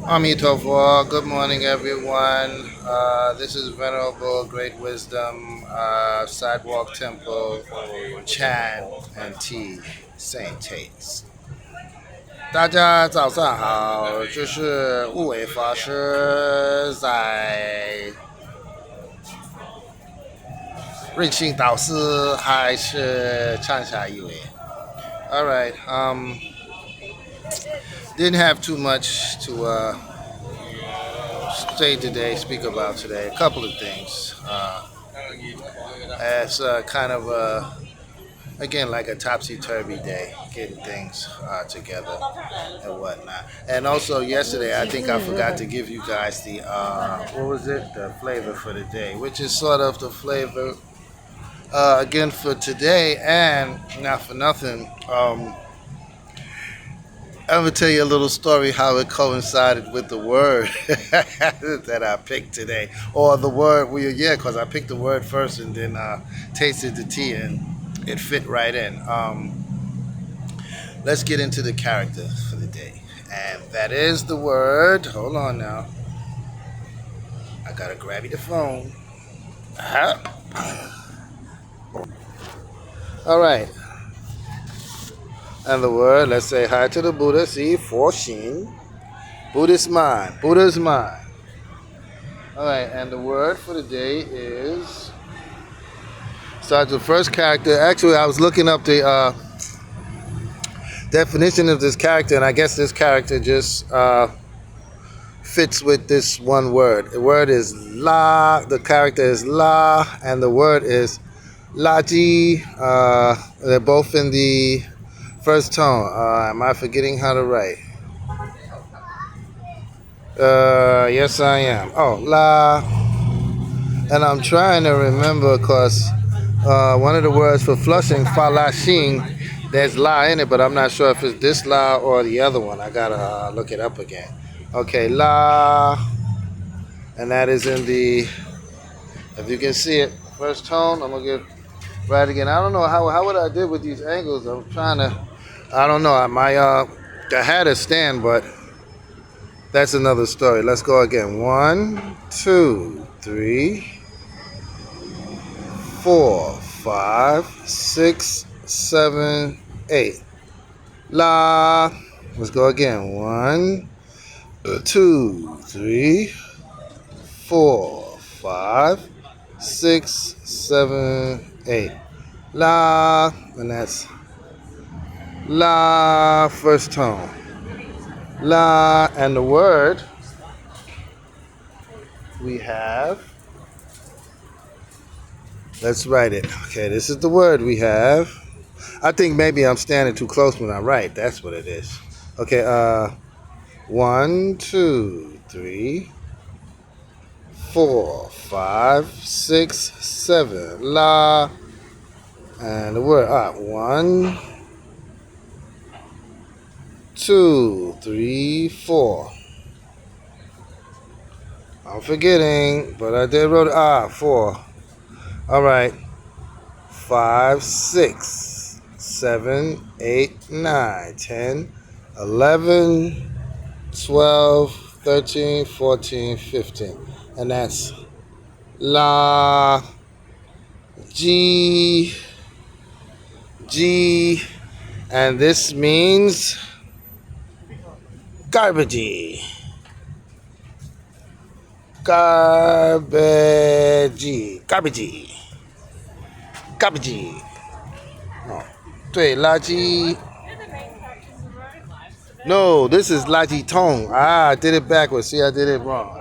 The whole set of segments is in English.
Amitofo, good morning, everyone. This is Venerable Great Wisdom Sidewalk Temple Chan and T Saint Tates. 大家早上好，就是悟伟法师在任性导师还是畅想一位。All right, didn't have too much to say today, speak about today. A couple of things. As kind of again like a topsy turvy day, getting things together and whatnot. And also yesterday, I think I forgot to give you guys the what was it? The flavor for the day, which is sort of the flavor again for today, and not for nothing. I'm gonna tell you a little story how it coincided with the word that I picked today, or the word. Well, yeah, because I picked the word first and then tasted the tea, and it fit right in. Let's get into the character for the day, and that is the word. Hold on now, I gotta grab you the phone. All right, and the word. Let's say hi to the Buddha. See, Forshin. Buddhist mind. Buddha's mind. All right, and the word for the day is. Starts with the first character. Actually, I was looking up the definition of this character, and I guess this character just fits with this one word. The word is La. The character is La, and the word is Laji. They're both in the first tone. Am I forgetting how to write? Yes, I am. Oh, La. And I'm trying to remember because one of the words for flushing, falashing, there's la in it, but I'm not sure if it's this la or the other one. I gotta look it up again. Okay, la, and that is in the, if you can see it, first tone. I'm gonna get right again. I don't know how would I did with these angles. I'm trying to, I don't know. I had a stand, but that's another story. Let's go again. 1, 2, 3, 4, 5, 6, 7, 8. La. Let's go again. 1, 2, 3, 4, 5, 6, 7, 8. La. And that's La, first tone. La. And the word we have. Let's write it. Okay, this is the word we have. I think maybe I'm standing too close when I write. That's what it is. Okay, 1, 2, 3, 4, 5, 6, 7. La. And the word 1, 2, 3, 4. I'm forgetting, but I did wrote 4. All right. 5, 6, 7, 8, 9, 10, 11, 12, 13, 14, 15. And that's La, G, G, and this means garbagey. Garbagey. Garbagey. Garbagey. No. 对，垃圾. No, this is Laji Tong. I did it backwards. See, I did it wrong.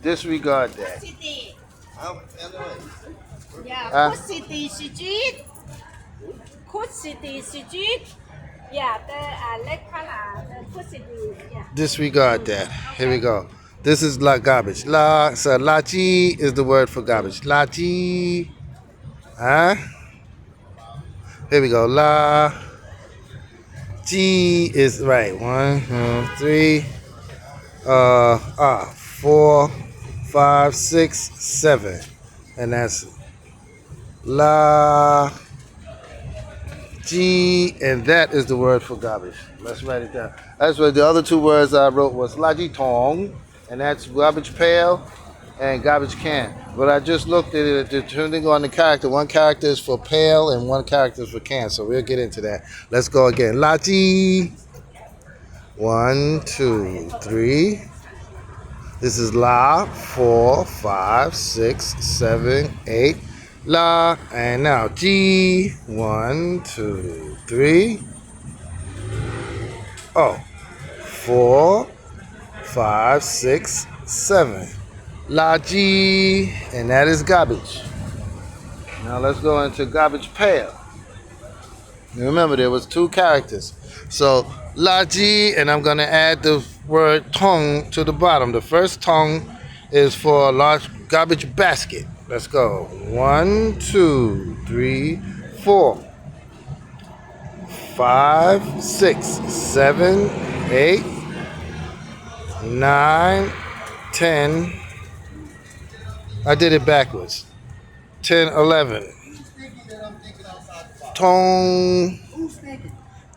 Disregard that. Yeah, Coast City Street. Coast City Street. Yeah, the red color, the Coast City. Yeah. Disregard that. Here we go. This is la garbage. So lachi is the word for garbage. Lachi. Huh? Here we go. La. G is right. 1, 2, 3. 4, 5, 6, 7. And that's La G, and that is the word for garbage. Let's write it down. That's what the other two words I wrote was La Ji Tong, and that's garbage pail and garbage can. But I just looked at it, depending on the character. One character is for pail and one character is for can. So we'll get into that. Let's go again. La Ji. 1, 2, 3. This is La. 4, 5, 6, 7, 8. La. And now G. 1, 2, 3. Oh. 4, 5, 6, 7. La G, and that is garbage. Now let's go into garbage pail. Now remember, there was two characters. So La G, and I'm gonna add the word tong to the bottom. The first tong is for a large garbage basket. Let's go. 1, 2, 3, 4, 5, 6, 7, 8, 9, 10. I did it backwards. 10, 11. Tong.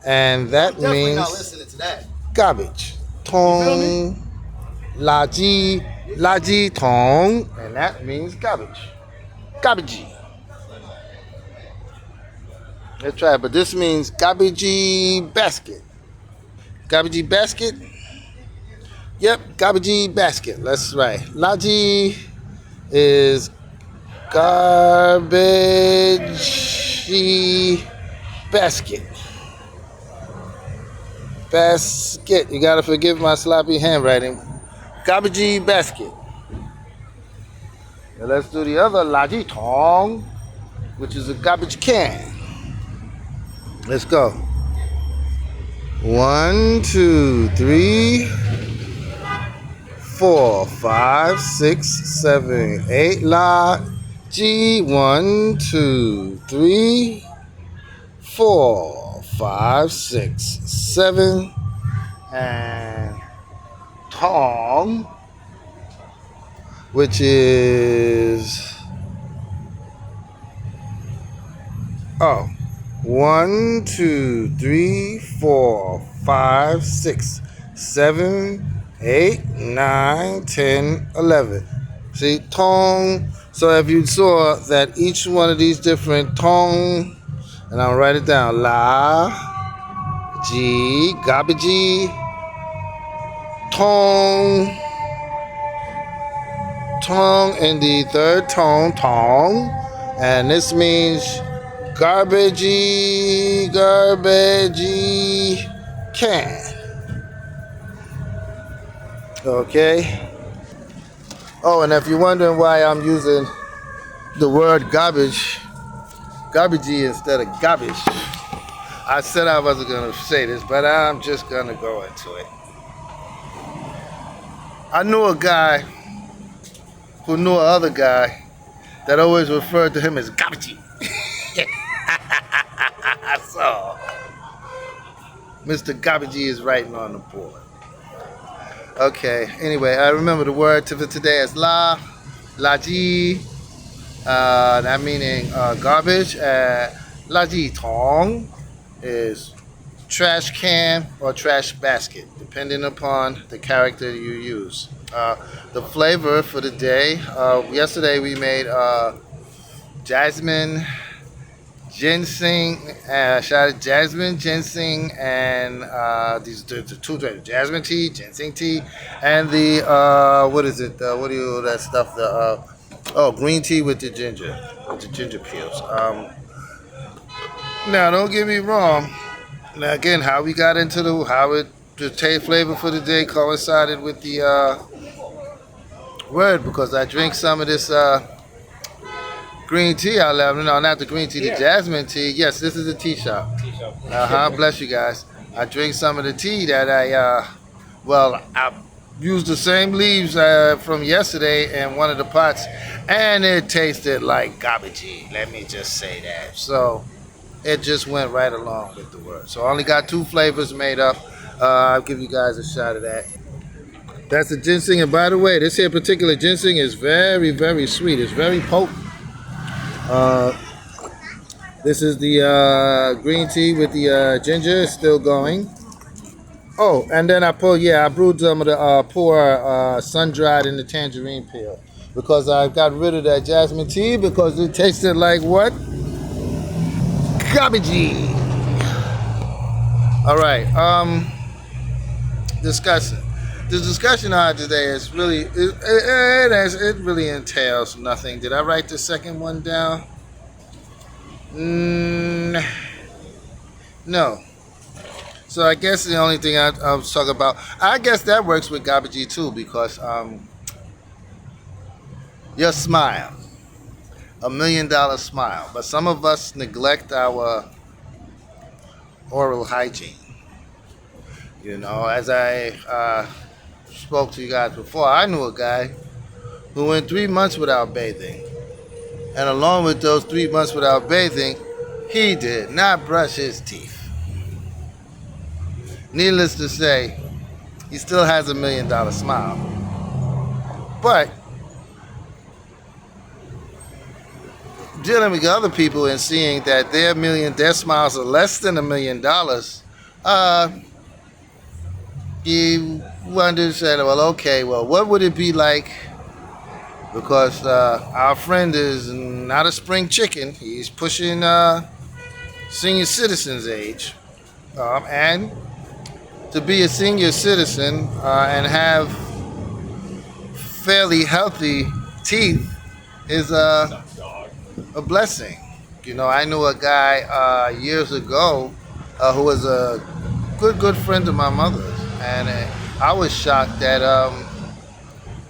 And that means garbage. Tong. La ji. La ji tong. And that means garbage. Garbagey. Let's try it. But this means garbagey basket. Garbagey basket? Yep, garbagey basket. Let's write. La ji is garbagey basket. Basket. You gotta forgive my sloppy handwriting. Garbagey basket. Now let's do the other La Ji Tong, which is a garbage can. Let's go. 1, 2, 3, 4, 5, 6, 7, 8. La G. 1, 2, 3, 4, 5, 6, 7. And tong, which is 1, 2, 3, 4, 5, 6, 7, 8, 9, 10, 11. See, tong. So if you saw that each one of these different tong, and I'll write it down. La, G, garbagey, tong, tong, and the third tone, tong, and this means garbagey, garbagey can. Okay. Oh, and if you're wondering why I'm using the word garbagey instead of garbage, I said I wasn't going to say this, but I'm just going to go into it. I knew a guy who knew another guy that always referred to him as garbagey. So, Mr. Garbagey is writing on the board. Okay, anyway, I remember the word for today is La Ji, that meaning garbage. La Ji Tong is trash can or trash basket, depending upon the character you use. The flavor for the day, yesterday we made jasmine, ginseng, jasmine, ginseng, and these the two drinks: jasmine tea, ginseng tea, and the green tea with the ginger peels. Now, don't get me wrong. Now, again, how we got into the taste flavor for the day coincided with the word, because I drink some of this green tea I love. No, not the green tea, the jasmine tea. Yes, this is a tea shop. Bless you guys. I drink some of the tea that I used the same leaves from yesterday in one of the pots, and it tasted like garbagey. Let me just say that. So it just went right along with the word. So I only got 2 flavors made up. I'll give you guys a shot of that. That's the ginseng, and by the way, this here particular ginseng is very, very sweet. It's very potent. This is the green tea with the ginger. It's still going. Oh, and then I brewed some of the pour sun dried in the tangerine peel because I got rid of that jasmine tea because it tasted like what? Garbagey. All right. Discussion. The discussion I had today is really it really entails nothing. Did I write the second one down? No. So I guess the only thing I was talking about, I guess that works with Garbagey too because your smile, $1 million smile. But some of us neglect our oral hygiene. You know, as I spoke to you guys before, I knew a guy who went 3 months without bathing. And along with those 3 months without bathing, he did not brush his teeth. Needless to say, he still has $1 million smile. But dealing with other people and seeing that their smiles are less than $1 million, you wonder, said, well, okay, well, what would it be like? Because our friend is not a spring chicken. He's pushing senior citizens age. And to be a senior citizen and have fairly healthy teeth is a blessing. You know, I knew a guy years ago who was a good friend of my mother's. And I was shocked that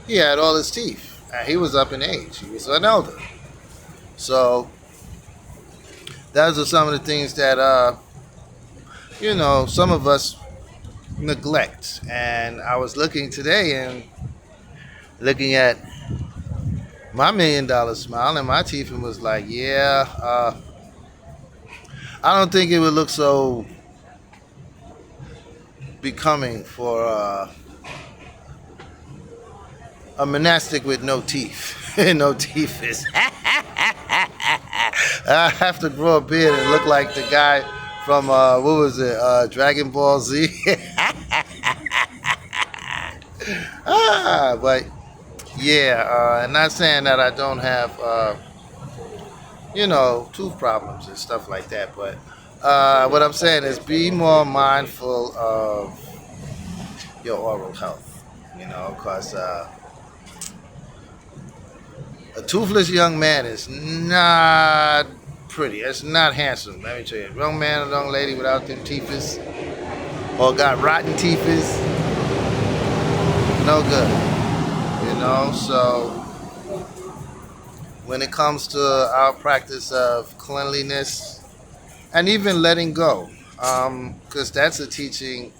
he had all his teeth. He was up in age. He was an elder. So those are some of the things that, you know, some of us neglect. And I was looking today and looking at my $1 million smile and my teeth and was like, yeah, I don't think it would look so becoming for a monastic with no teeth. No teeth is. I have to grow a beard and look like the guy from what was it? Dragon Ball Z. But yeah, not saying that I don't have you know, tooth problems and stuff like that, but what I'm saying is be more mindful of your oral health, you know, because a toothless young man is not pretty. It's not handsome. Let me tell you. A young man or young lady without them teeth or got rotten teeth is no good. You know, so when it comes to our practice of cleanliness and even letting go, because that's a teaching,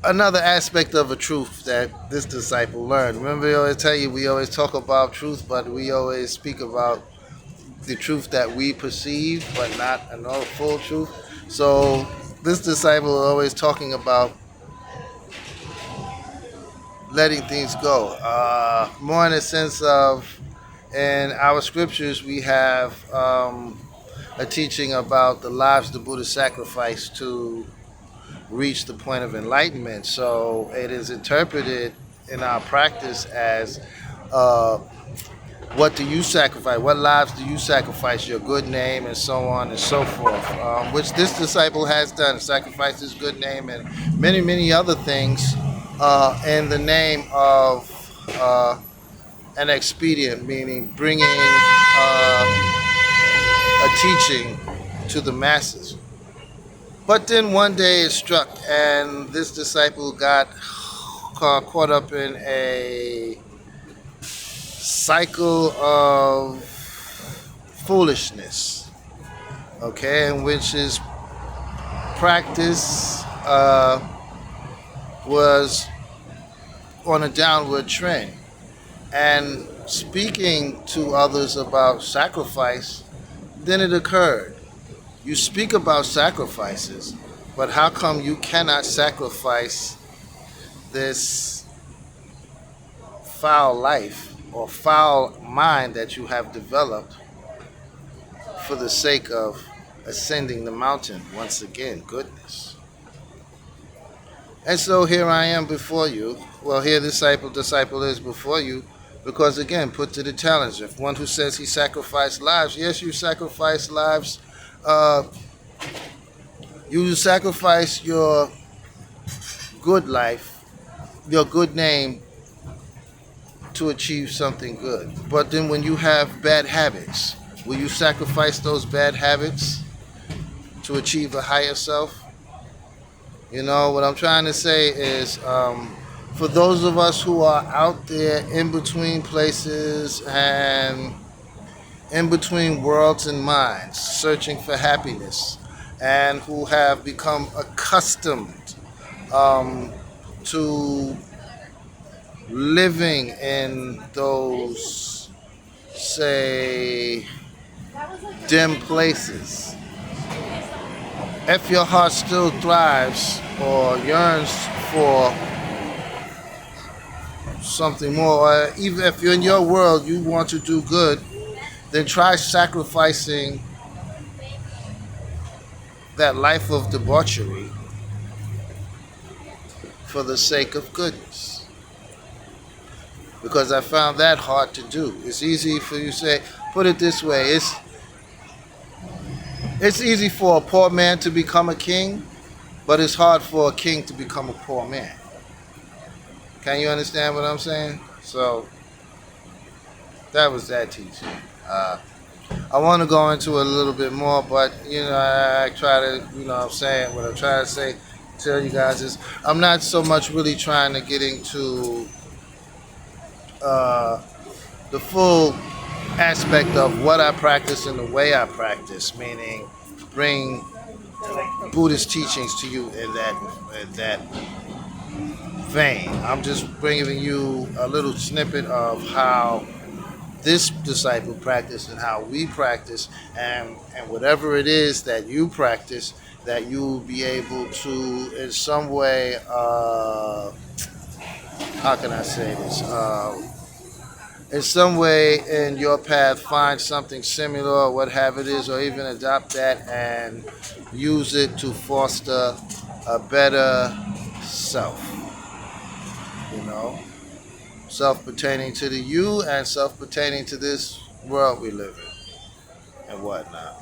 another aspect of a truth that this disciple learned. Remember, I always tell you, we always talk about truth, but we always speak about the truth that we perceive, but not a full truth. So this disciple is always talking about letting things go. More in the sense of, in our scriptures, we have a teaching about the lives the Buddha sacrificed to reach the point of enlightenment. So it is interpreted in our practice as what do you sacrifice? What lives do you sacrifice? Your good name and so on and so forth, which this disciple has done, sacrificed his good name and many, many other things in the name of an expedient, meaning bringing a teaching to the masses. But then one day it struck, and this disciple got caught up in a cycle of foolishness, okay, in which his practice was on a downward trend. And speaking to others about sacrifice, then it occurred. You speak about sacrifices, but how come you cannot sacrifice this foul life or foul mind that you have developed for the sake of ascending the mountain once again. Goodness. And so here I am before you. Well, here disciple is before you, because again, put to the challenge. If one who says he sacrificed lives, yes, you sacrifice lives. You sacrifice your good life, your good name, to achieve something good. But then when you have bad habits, will you sacrifice those bad habits to achieve a higher self? You know, what I'm trying to say is, for those of us who are out there in between places and in between worlds and minds, searching for happiness, and who have become accustomed to living in those, say, dim places. If your heart still thrives or yearns for something more, or even if you're in your world, you want to do good, then try sacrificing that life of debauchery for the sake of goodness. Because I found that hard to do. It's easy for you to say, put it this way, it's easy for a poor man to become a king, but it's hard for a king to become a poor man. Can you understand what I'm saying? So, that was that teaching. I want to go into a little bit more, but, I try to, what I'm trying to say, tell you guys is, I'm not so much really trying to get into the full aspect of what I practice and the way I practice, meaning bring Buddhist teachings to you in that vein. I'm just bringing you a little snippet of how this disciple practice and how we practice, and whatever it is that you practice, that you'll be able to in some way, how can I say this, in some way in your path find something similar or what have it is, or even adopt that and use it to foster a better self, self pertaining to the you and self pertaining to this world we live in and whatnot.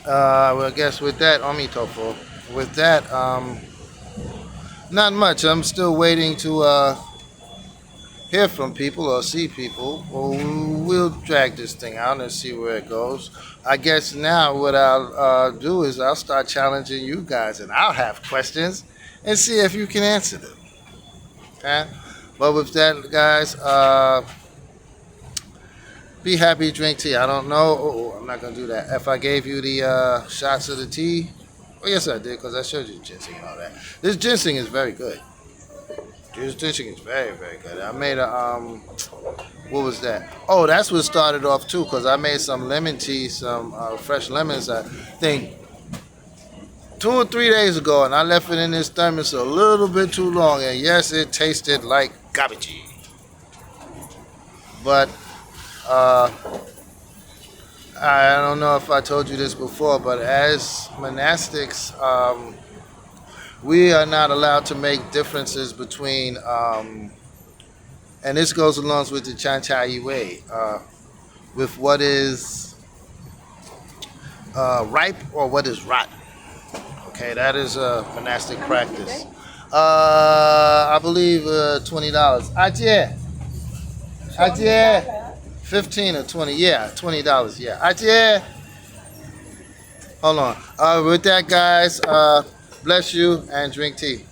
Well, I guess with that, Omitofo, with that, not much. I'm still waiting to hear from people or see people. We'll drag this thing out and see where it goes. I guess now what I'll do is I'll start challenging you guys, and I'll have questions and see if you can answer them. Okay? But with that, guys, be happy, drink tea. I don't know. I'm not going to do that. If I gave you the shots of the tea, well, yes, I did, because I showed you the ginseng and all that. This ginseng is very good. This ginseng is very, very good. I made a, what was that? Oh, that's what started off, too, because I made some lemon tea, some fresh lemons, I think, 2 or 3 days ago, and I left it in this thermos a little bit too long, and yes, it tasted like garbage. But I don't know if I told you this before, but as monastics, we are not allowed to make differences between, and this goes along with the Chan Cha Yue, with what is ripe or what is rotten. Okay, that is a monastic practice. I believe $20. Ajie. 15 or 20, yeah, $20, yeah. Ajie. Hold on. With that, guys, bless you and drink tea.